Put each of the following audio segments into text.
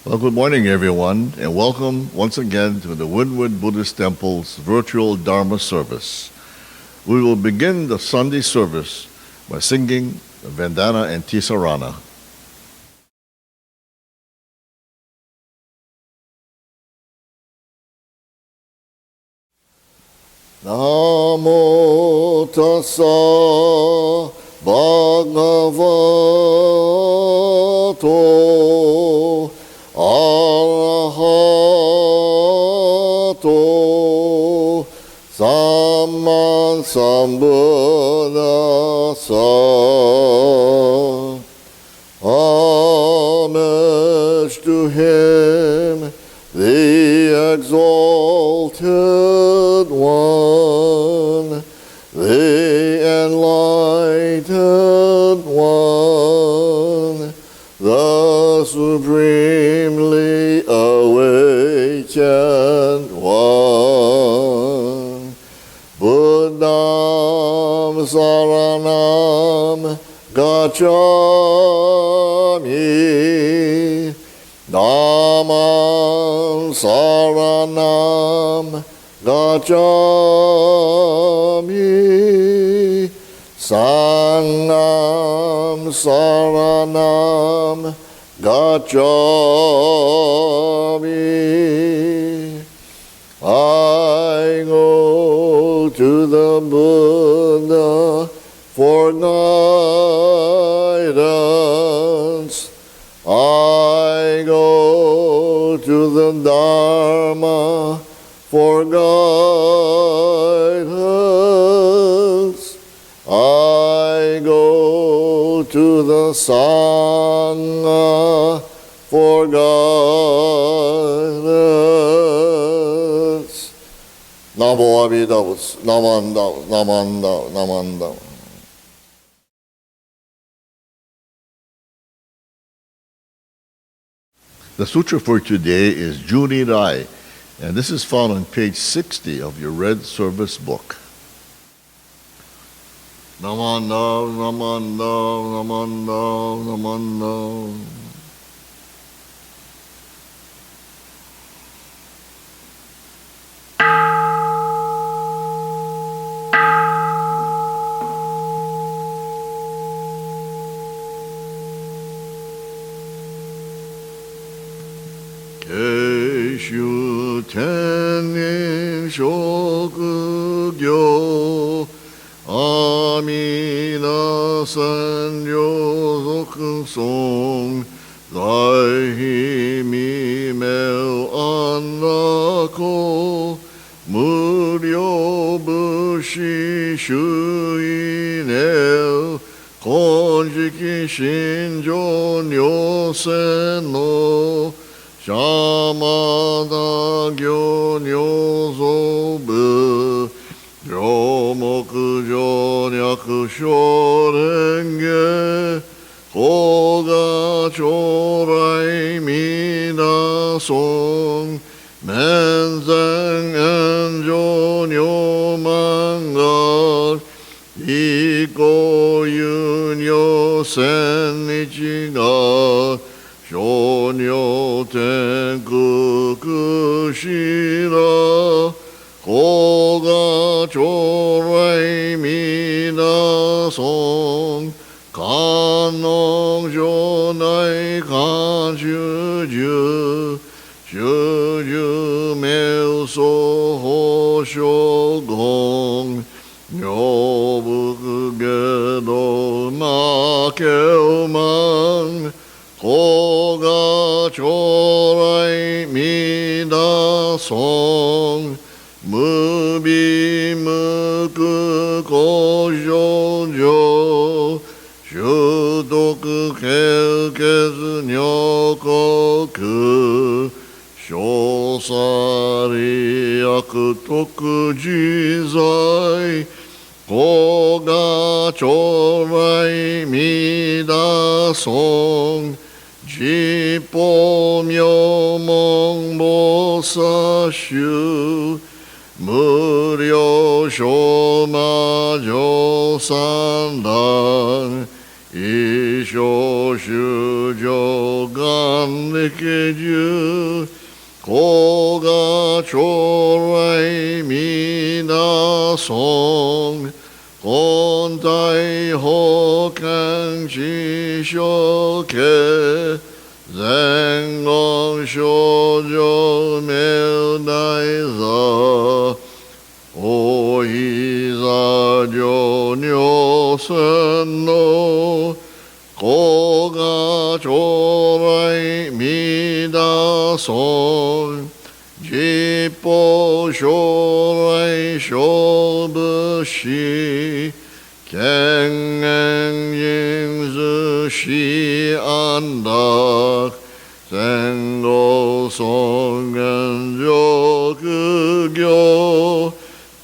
Well, good morning, everyone, and welcome once again to the Windward Buddhist Temple's virtual Dharma service. We will begin the Sunday service by singing Vandana Ti-Sarana. Namo tassa bhagavato arahato samma sambuddhassa. Homage to him, the exalted one, the enlightened one, the supremely awakened one. Buddham saranam gacchami, Dhammam saranam gacchami, Sangham saranam gacchami. I go to the Buddha for guidance. I go to the Dharma for guidance. I go to the Sangha for guidance. Namo Abhida Butsu, Namanda, Namanda, Namanda. The sutra for today is Junirai, and this is found on page 60 of your red service book. Namanda, Namanda, Namanda, Namanda. Keishu tenin shokugyo amina sanyo zokusong zaihi mimel anako muryo bushi shuinel konjiki shinjo nyosen no Shamada gyo nyozobu Ryomoku jo nyaku shorenge Koga chorai minasong Menzen enjo nyomangar Iko yunyo senichigar Shonyo tenku kushira Koga chorai minasong Kanong jonai kanjuju Juju meuso hoshogong Nyobuku gedo makeumang Koga chorai midasong Mubi muku kojojo Shudoku kelkezu nyokoku Shosari akutoku jizai Koga chorai midasong Jipo myomong bosashu Muryo shoma jo sandan Isho shujo gan rikiju koga chorai mina song kontai hokan shisho ke zengon shoujo meudai za oiza jonyo sen no koga chorai mida son jippo shorai shobu shi kengen yingzu shi andak sengo songen jokugyo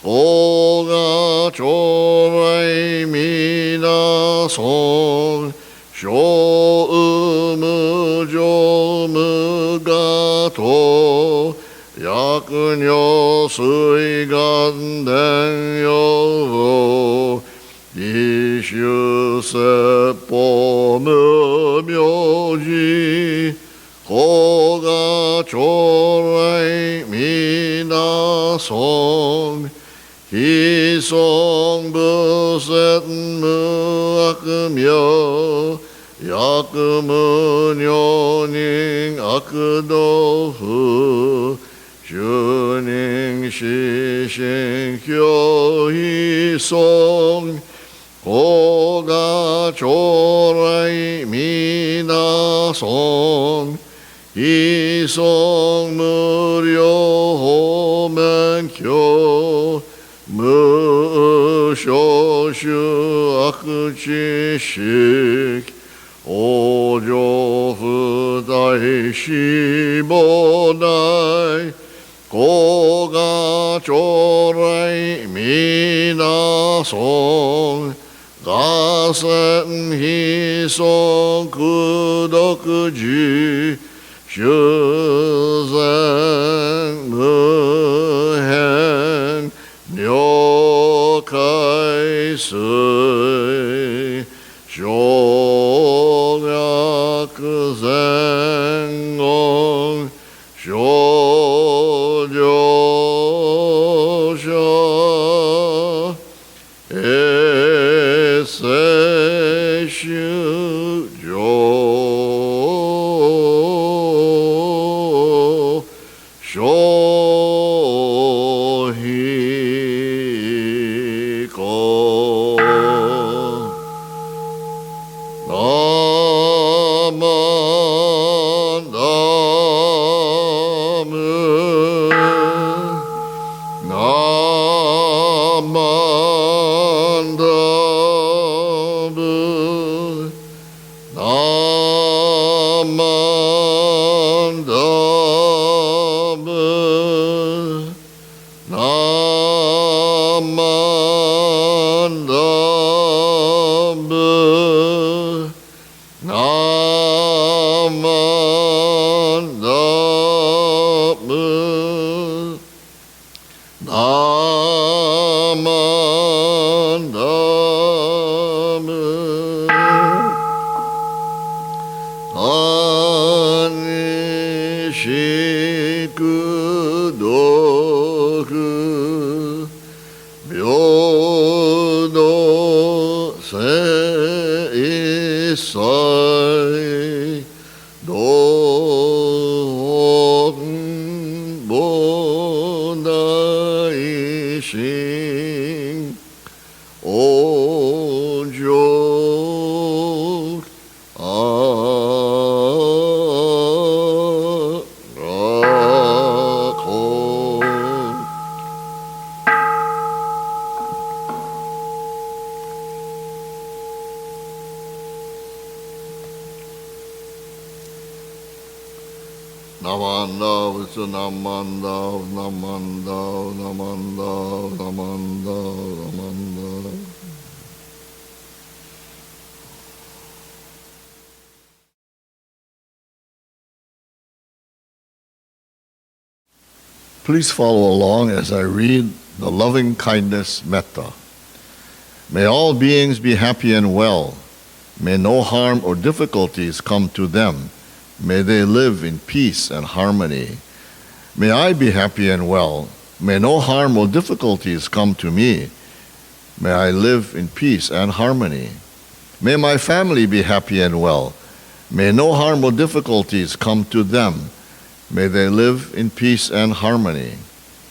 koga chorai mina son sho umu jomu gato yakunyo sui ganden yovo ishu seppo mu myoji koga chorai mina son hisong buset mu akumyo yakumu nyoning akudohu juning shishin kyo hisong koga chorai mina son hisong muryo homen kyo mu shoshu akuchi shik ojo fudai shibonai koga chorai mina son gasen hisong kudokuji shuzen muhen nyokai sui shogyaku zengon shoujo sha eseshu jo Please follow along as I read the loving kindness metta. May all beings be happy and well. May no harm or difficulties come to them. May they live in peace and harmony. May I be happy and well. May no harm or difficulties come to me. May I live in peace and harmony. May my family be happy and well. May no harm or difficulties come to them. May they live in peace and harmony.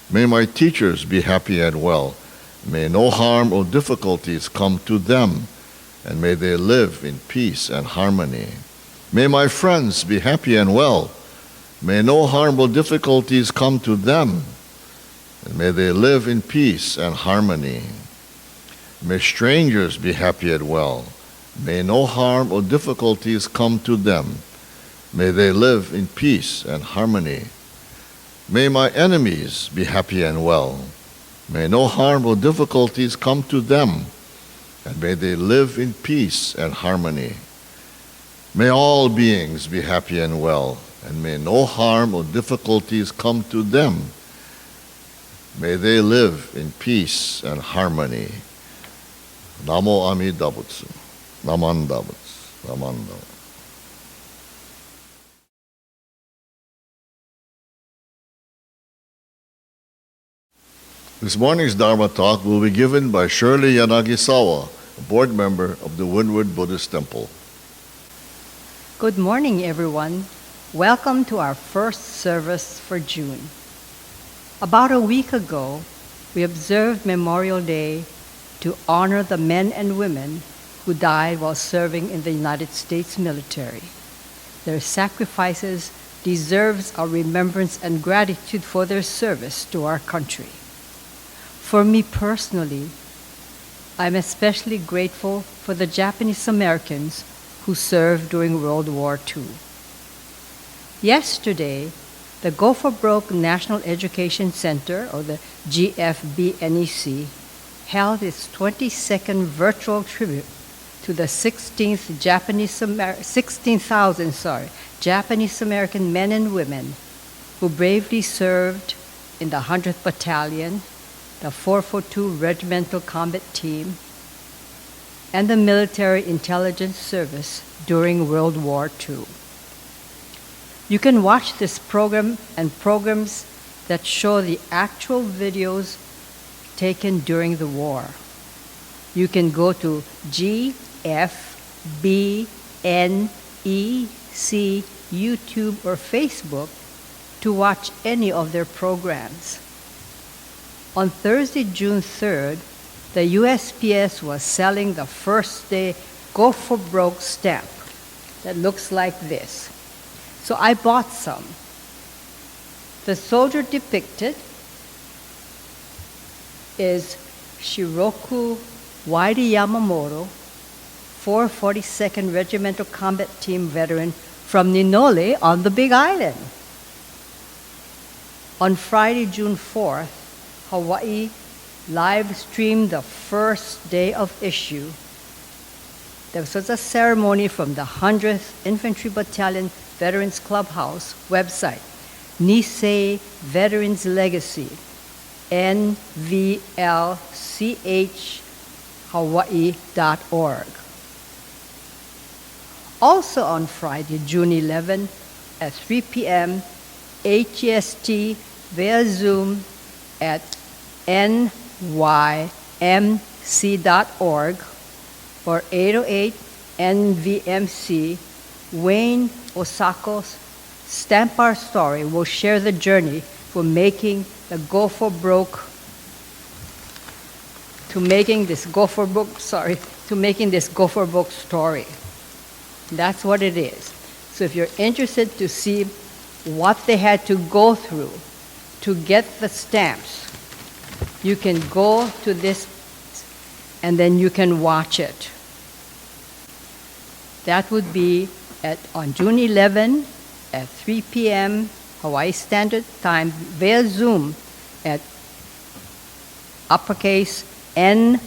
May my teachers be happy and well. May no harm or difficulties come to them, and may they live in peace and harmony. May my friends be happy and well. May no harm or difficulties come to them, and may they live in peace and harmony. May strangers be happy and well. May no harm or difficulties come to them. May they live in peace and harmony. May my enemies be happy and well. May no harm or difficulties come to them, and may they live in peace and harmony. May all beings be happy and well, and may no harm or difficulties come to them. May they live in peace and harmony. Namo Amida Butsu. Namanda Butsu. Namanda. This morning's Dharma talk will be given by Shirley Yanagisawa, a board member of the Windward Buddhist Temple. Good morning, everyone. Welcome to our first service for June. About a week ago, we observed Memorial Day to honor the men and women who died while serving in the United States military. Their sacrifices deserves our remembrance and gratitude for their service to our country. For me personally, I'm especially grateful for the Japanese Americans who served during World War II. Yesterday, the Go for Broke National Education Center, or the GFBNEC, held its 22nd virtual tribute to the 16,000 Japanese American men and women who bravely served in the 100th Battalion, the 442 Regimental Combat Team, and the Military Intelligence Service during World War II. You can watch this program and programs that show the actual videos taken during the war. You can go to GFBNEC YouTube or Facebook to watch any of their programs. On Thursday, June 3rd, the USPS was selling the first day Go for Broke stamp that looks like this. So I bought some. The soldier depicted is Shiroku Wairi Yamamoto, 442nd Regimental Combat Team veteran from Ninole on the Big Island. On Friday, June 4th, Hawaii live streamed the first day of issue. There was a ceremony from the 100th Infantry Battalion Veterans Clubhouse website, Nisei Veterans Legacy, nvlchhawaii.org. Also on Friday, June 11, at 3 p.m., HEST via Zoom at nymc.org or 808 NVMC, Wayne Osako's Stamp Our Story will share the journey from making the Go for Broke to making this Go for Broke story. That's what it is. So if you're interested to see what they had to go through to get the stamps, you can go to this and then you can watch it. That would be on June 11 at 3 p.m. Hawaii Standard Time via Zoom at uppercase nvmc.org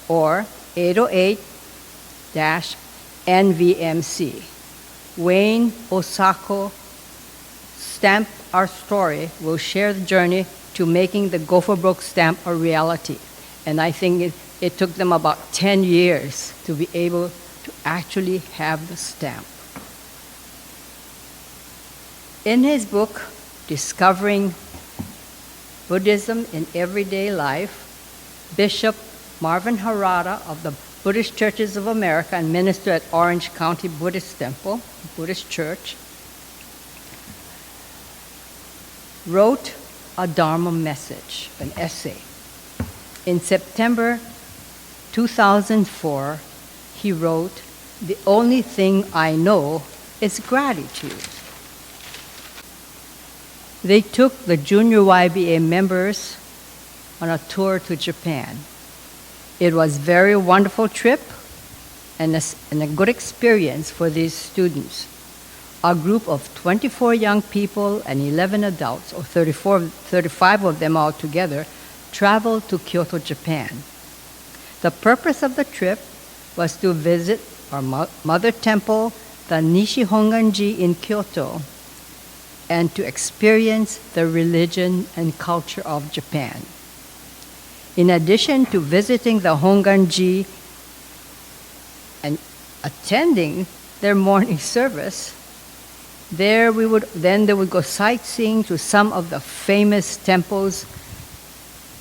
or 808-NVMC. Wayne Osako Stamp Our Story will share the journey to making the Gopher Brook stamp a reality. And I think it took them about 10 years to be able to actually have the stamp. In his book, Discovering Buddhism in Everyday Life, Bishop Marvin Harada of the Buddhist Churches of America and minister at Orange County Buddhist Temple, Buddhist Church, wrote a Dharma message, an essay. In September 2004, he wrote, "The only thing I know is gratitude." They took the junior YBA members on a tour to Japan. It was a very wonderful trip and a good experience for these students. A group of 24 young people and 11 adults, or 35 of them all together, traveled to Kyoto, Japan. The purpose of the trip was to visit our mother temple, the Nishi Hongwanji in Kyoto, and to experience the religion and culture of Japan. In addition to visiting the Hongwanji and attending their morning service, they would go sightseeing to some of the famous temples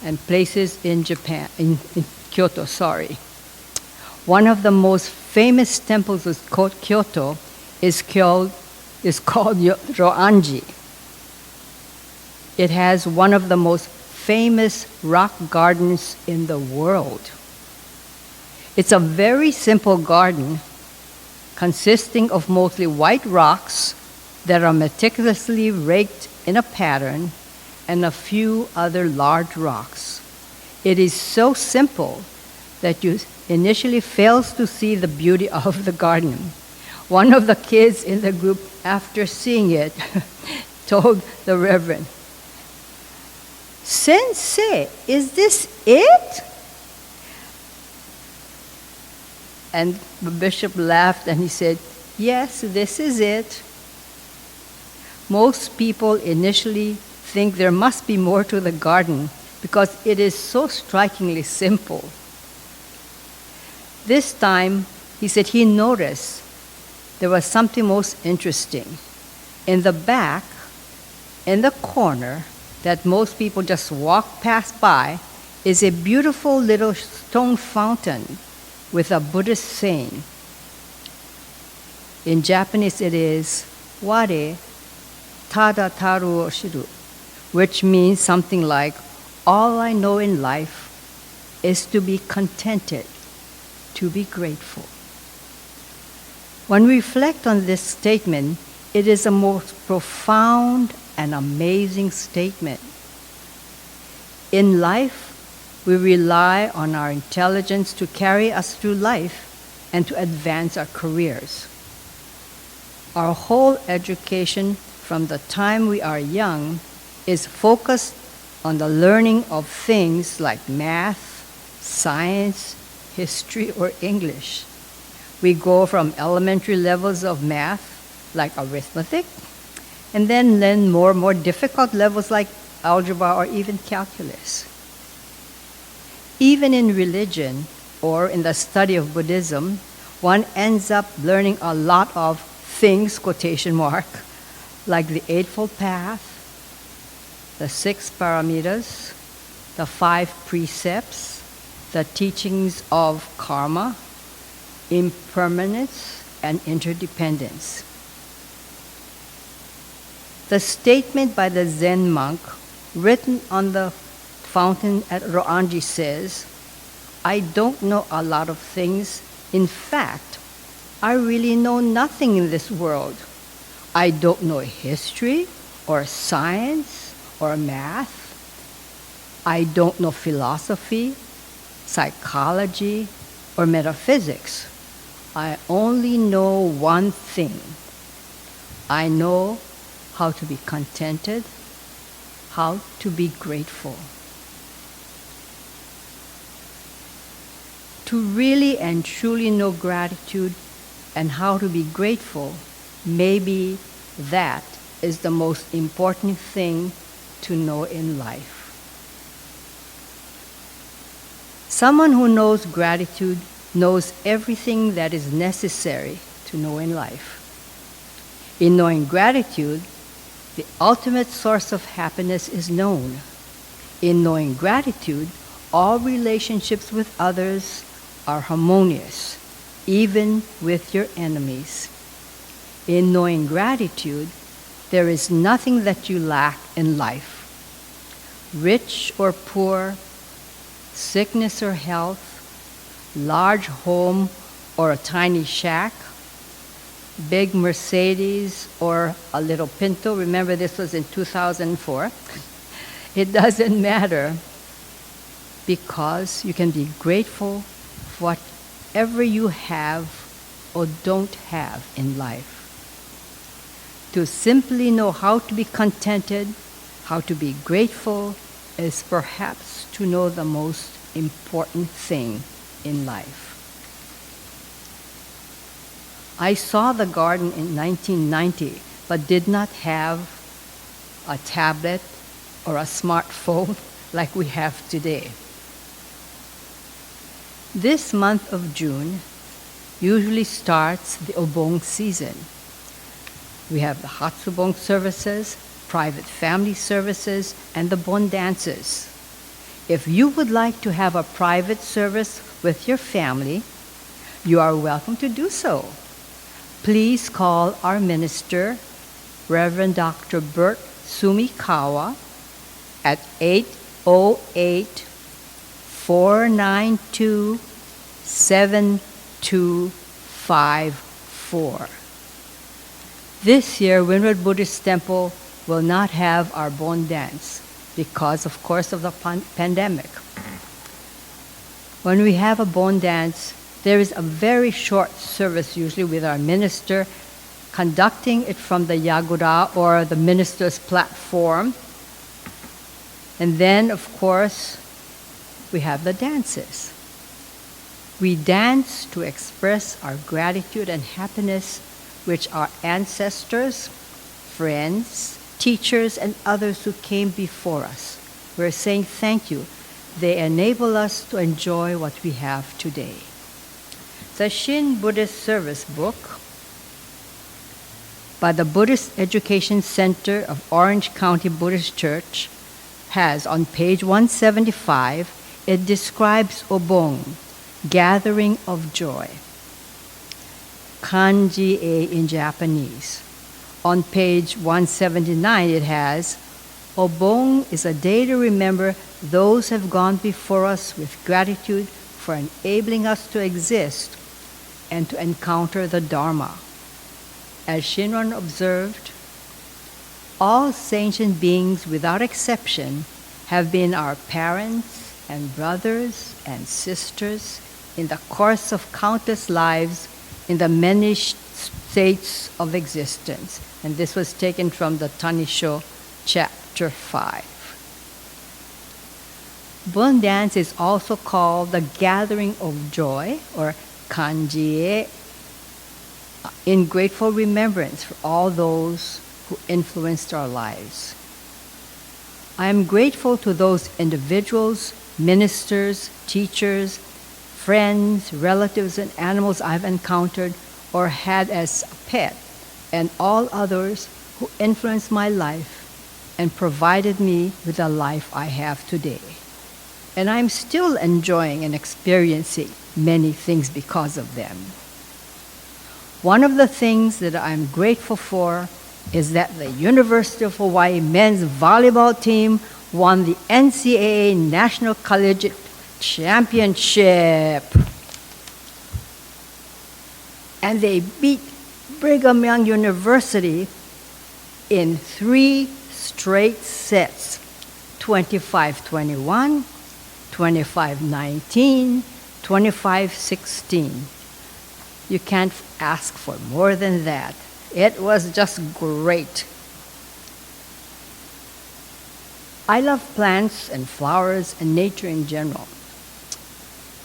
and places in Japan, in Kyoto, sorry. One of the most famous temples of Kyoto is called Roanji. It has one of the most famous rock gardens in the world. It's a very simple garden consisting of mostly white rocks that are meticulously raked in a pattern and a few other large rocks. It is so simple that you initially fails to see the beauty of the garden. One of the kids in the group, after seeing it, told the Reverend, "Sensei, is this it?" And the bishop laughed and he said, "Yes, this is it." Most people initially think there must be more to the garden because it is so strikingly simple. This time, he said he noticed there was something most interesting. In the back, in the corner, that most people just walk past by, is a beautiful little stone fountain with a Buddhist saying. In Japanese it is, "Ware tada taru o shiru," which means something like, "All I know in life is to be contented, to be grateful." When we reflect on this statement, it is a most profound and amazing statement. In life, we rely on our intelligence to carry us through life and to advance our careers. Our whole education from the time we are young is focused on the learning of things like math, science, history, or English. We go from elementary levels of math, like arithmetic, and then learn more difficult levels like algebra or even calculus. Even in religion or in the study of Buddhism, one ends up learning a lot of things, quotation mark, like the Eightfold Path, the 6 paramitas, the 5 precepts, the teachings of karma, impermanence, and interdependence. The statement by the Zen monk written on the fountain at Roanji says, "I don't know a lot of things. In fact, I really know nothing in this world. I don't know history or science or math. I don't know philosophy, psychology, or metaphysics. I only know one thing. I know how to be contented, how to be grateful." To really and truly know gratitude and how to be grateful, maybe that is the most important thing to know in life. Someone who knows gratitude knows everything that is necessary to know in life. In knowing gratitude, the ultimate source of happiness is known. In knowing gratitude, all relationships with others are harmonious, even with your enemies. In knowing gratitude, there is nothing that you lack in life. Rich or poor, sickness or health, large home or a tiny shack, big Mercedes or a little Pinto. Remember, this was in 2004. It doesn't matter, because you can be grateful for whatever you have or don't have in life. To simply know how to be contented, how to be grateful, is perhaps to know the most important thing in life. I saw the garden in 1990, but did not have a tablet or a smartphone like we have today. This month of June usually starts the Obong season. We have the Hatsubong services, private family services, and the Bon dances. If you would like to have a private service with your family, you are welcome to do so. Please call our minister, Reverend Dr. Bert Sumikawa, at 808-492-7254. This year, Windward Buddhist Temple will not have our Bon dance because, of course, of the pandemic. When we have a Bon dance, there is a very short service usually with our minister conducting it from the Yagura or the minister's platform. And then, of course, we have the dances. We dance to express our gratitude and happiness, which our ancestors, friends, teachers, and others who came before us. We're saying thank you. They enable us to enjoy what we have today. The Shin Buddhist Service book by the Buddhist Education Center of Orange County Buddhist Church has, on page 175, it describes Obong, gathering of joy. Kanji-e in Japanese. On page 179 it has, Obong is a day to remember those who have gone before us with gratitude for enabling us to exist and to encounter the Dharma. As Shinran observed, all sentient beings without exception have been our parents and brothers and sisters in the course of countless lives in the many states of existence. And this was taken from the Tanisho, chapter 5. Bon dance is also called the gathering of joy, or kanji-e, in grateful remembrance for all those who influenced our lives. I am grateful to those individuals, ministers, teachers, friends, relatives, and animals I've encountered or had as a pet, and all others who influenced my life and provided me with the life I have today. And I'm still enjoying and experiencing many things because of them. One of the things that I'm grateful for is that the University of Hawaii men's volleyball team won the NCAA National Collegiate Championship. And they beat Brigham Young University in 3 straight sets, 25-21, 25-19, 25-16. You can't ask for more than that. It was just great. I love plants and flowers and nature in general.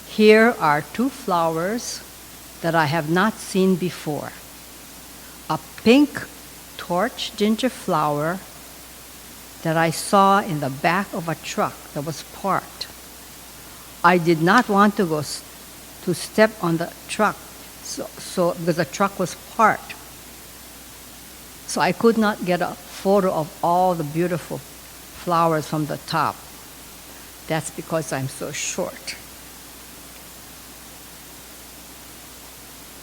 Here are 2 flowers that I have not seen before. A pink torch ginger flower that I saw in the back of a truck that was parked. I did not want to to step on the truck, so because the truck was parked. So I could not get a photo of all the beautiful flowers from the top. That's because I'm so short.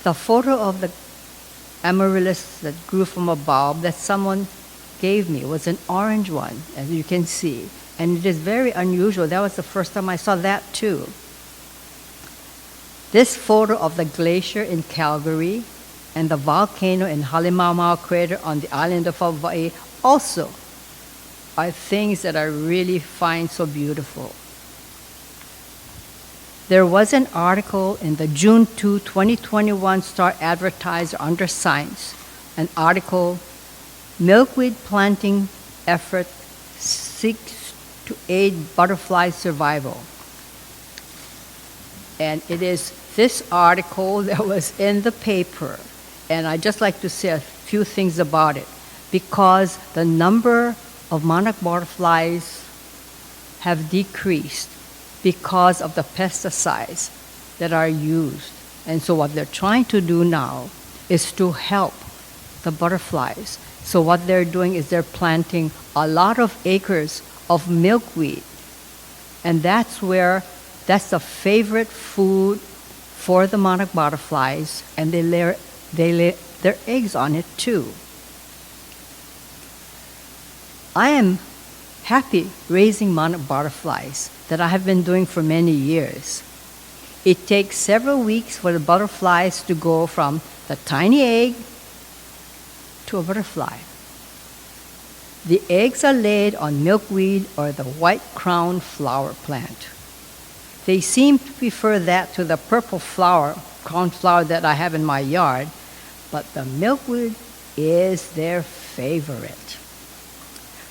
The photo of the amaryllis that grew from a bulb that someone gave me was an orange one, as you can see. And it is very unusual. That was the first time I saw that too. This photo of the glacier in Calgary and the volcano in Halemaumau crater on the island of Hawaii also are things that I really find so beautiful. There was an article in the June 2, 2021 Star Advertiser under Science, an article, Milkweed Planting Effort Seeks to Aid Butterfly Survival. And it is this article that was in the paper. And I'd just like to say a few things about it, because the number of monarch butterflies have decreased because of the pesticides that are used. And so what they're trying to do now is to help the butterflies. So what they're doing is they're planting a lot of acres of milkweed. And that's the favorite food for the monarch butterflies, and they lay their eggs on it too. I am happy raising monarch butterflies that I have been doing for many years. It takes several weeks for the butterflies to go from the tiny egg to a butterfly. The eggs are laid on milkweed or the white crown flower plant. They seem to prefer that to the purple crown flower that I have in my yard, but the milkweed is their favorite.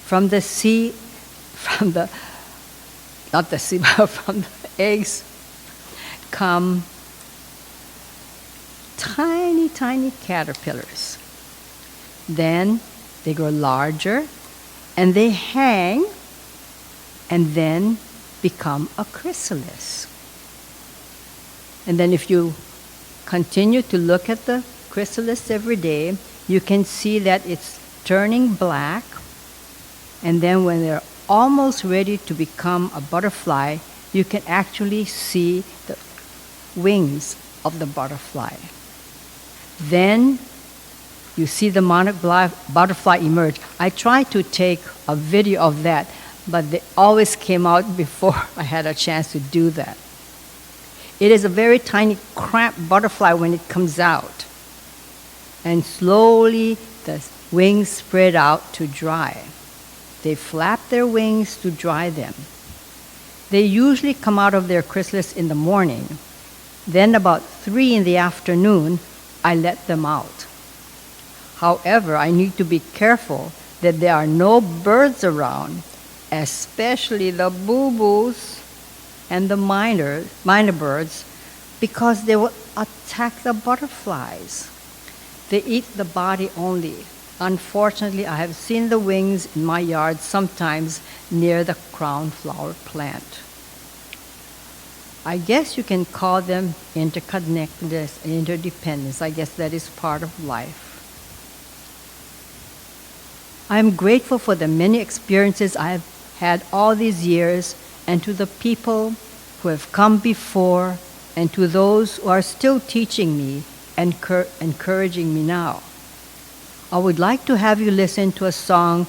From the eggs come tiny, tiny caterpillars. Then they grow larger and they hang and then become a chrysalis. And then if you continue to look at the chrysalis every day, you can see that it's turning black. And then when they're almost ready to become a butterfly, you can actually see the wings of the butterfly. Then you see the monarch butterfly emerge. I tried to take a video of that, but they always came out before I had a chance to do that. It is a very tiny, cramped butterfly when it comes out. And slowly the wings spread out to dry. They flap their wings to dry them. They usually come out of their chrysalis in the morning. Then about 3 in the afternoon, I let them out. However, I need to be careful that there are no birds around, especially the boo-boos and the minor birds, because they will attack the butterflies. They eat the body only. Unfortunately, I have seen the wings in my yard sometimes near the crown flower plant. I guess you can call them interconnectedness and interdependence. I guess that is part of life. I am grateful for the many experiences I have had all these years, and to the people who have come before, and to those who are still teaching me and encouraging me now. I would like to have you listen to a song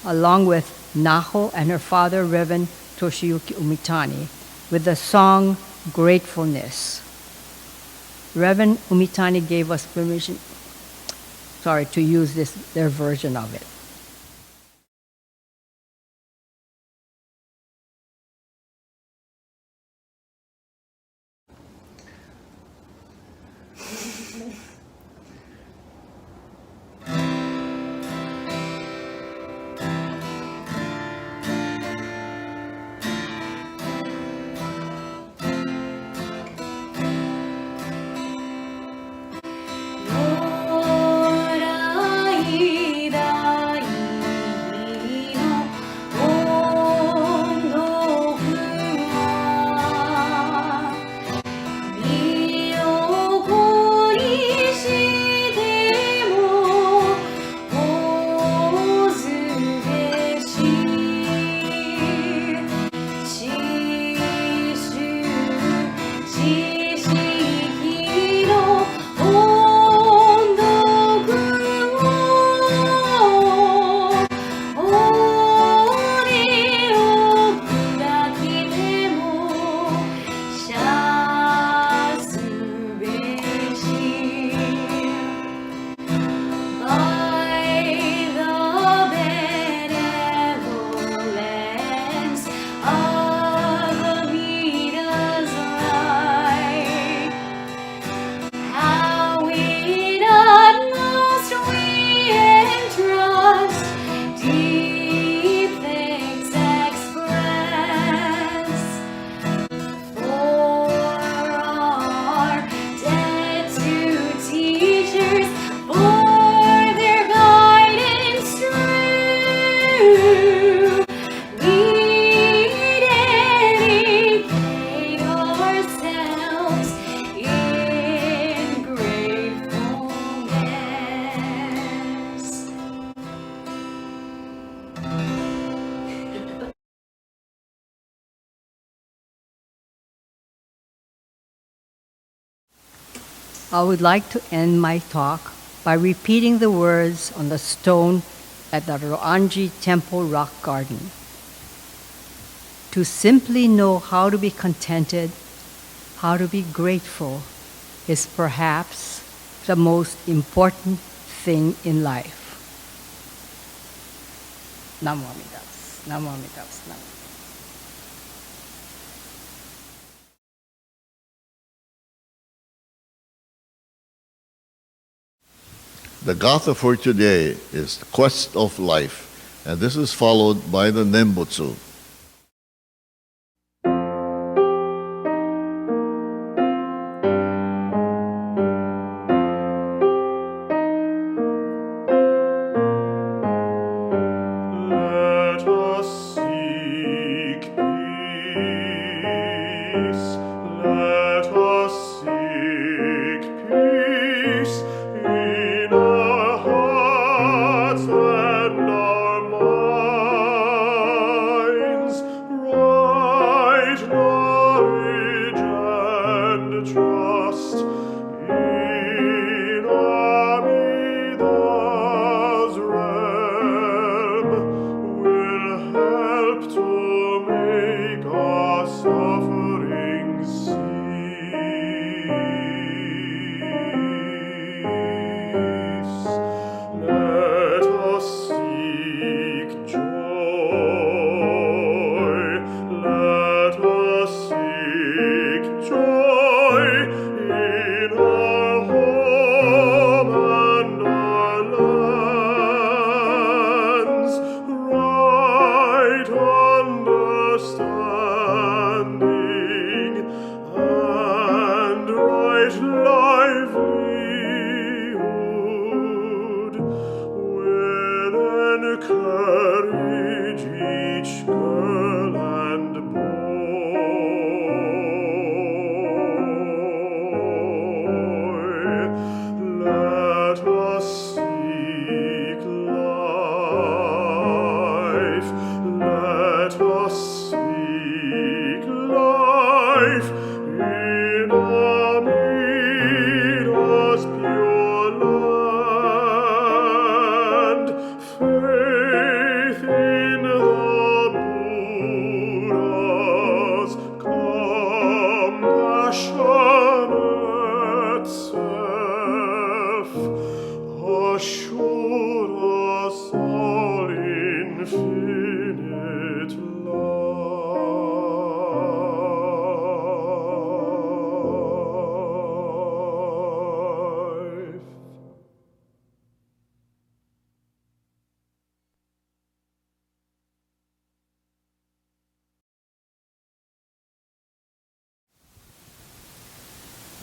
along with Naho and her father, Reverend Toshiyuki Umitani, with the song Gratefulness. Reverend Umitani gave us permission, to use their version of it. Lord, I I would like to end my talk by repeating the words on the stone at the Hongwanji Temple Rock Garden. To simply know how to be contented, how to be grateful, is perhaps the most important thing in life. Namo Amida Butsu. Namo Amida Butsu. Namo. The Gatha for today is the quest of life, and this is followed by the Nembutsu.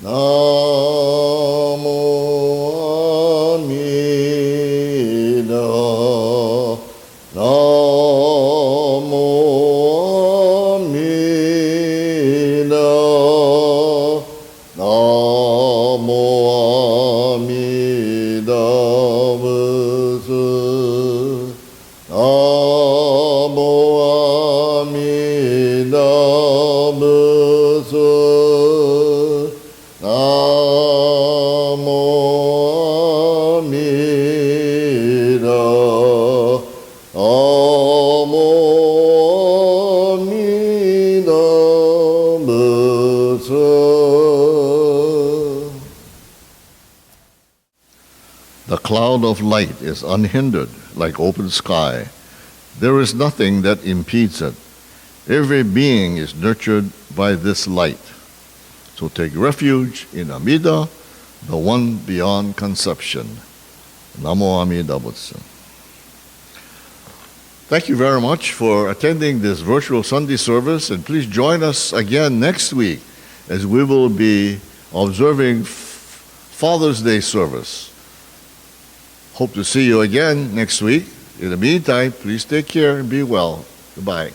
Namo Amida, Namo Amida, Namo Amida Butsu, Namo Amida Butsu. Namo Amida, Namo Amida Butsu. The cloud of light is unhindered like open sky. There is nothing that impedes it. Every being is nurtured by this light. So take refuge in Amida, the one beyond conception. Namo Amida Butsu. Thank you very much for attending this virtual Sunday service, and please join us again next week as we will be observing Father's Day service. Hope to see you again next week. In the meantime, please take care and be well. Goodbye.